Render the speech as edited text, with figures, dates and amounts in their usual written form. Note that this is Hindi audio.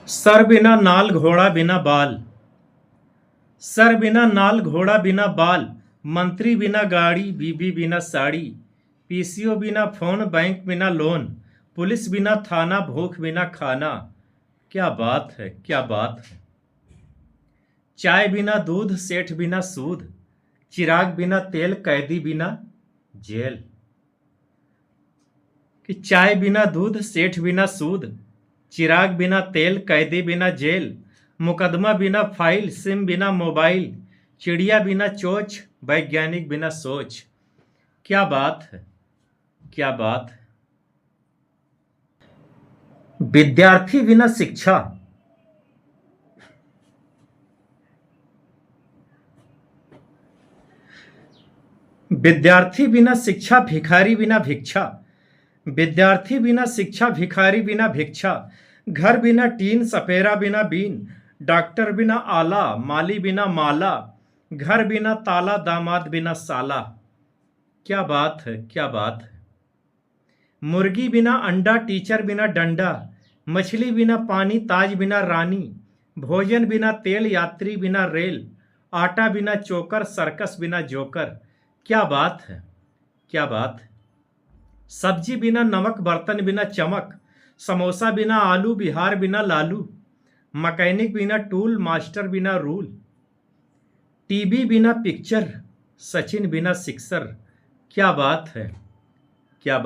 सर बिना नाल घोड़ा बिना बाल। सर बिना नाल घोड़ा बिना बाल। मंत्री बिना गाड़ी, बीबी बिना साड़ी, पीसीओ बिना फोन, बैंक बिना लोन, पुलिस बिना थाना, भूख बिना खाना। क्या बात है, क्या बात है। चाय बिना दूध, सेठ बिना सूद, चिराग बिना तेल, कैदी बिना जेल। कि चाय बिना दूध, सेठ बिना सूद, चिराग बिना तेल, कैदी बिना जेल, मुकदमा बिना फाइल, सिम बिना मोबाइल, चिड़िया बिना चोच, वैज्ञानिक बिना सोच। क्या बात है, क्या बात है। विद्यार्थी बिना शिक्षा। विद्यार्थी बिना शिक्षा, भिखारी बिना भिक्षा। विद्यार्थी बिना शिक्षा, भिखारी बिना भिक्षा, घर बिना टीन, सपेरा बिना बीन, डॉक्टर बिना आला, माली बिना माला, घर बिना ताला, दामाद बिना साला। क्या बात है, क्या बात है। मुर्गी बिना अंडा, टीचर बिना डंडा, मछली बिना पानी, ताज बिना रानी, भोजन बिना तेल, यात्री बिना रेल, आटा बिना चोकर, सर्कस बिना जोकर। क्या बात है, क्या बात है। सब्जी बिना नमक, बर्तन बिना चमक, समोसा बिना आलू, बिहार बिना लालू, मैकेनिक बिना टूल, मास्टर बिना रूल, टीवी बिना पिक्चर, सचिन बिना सिक्सर। क्या बात है, क्या बात।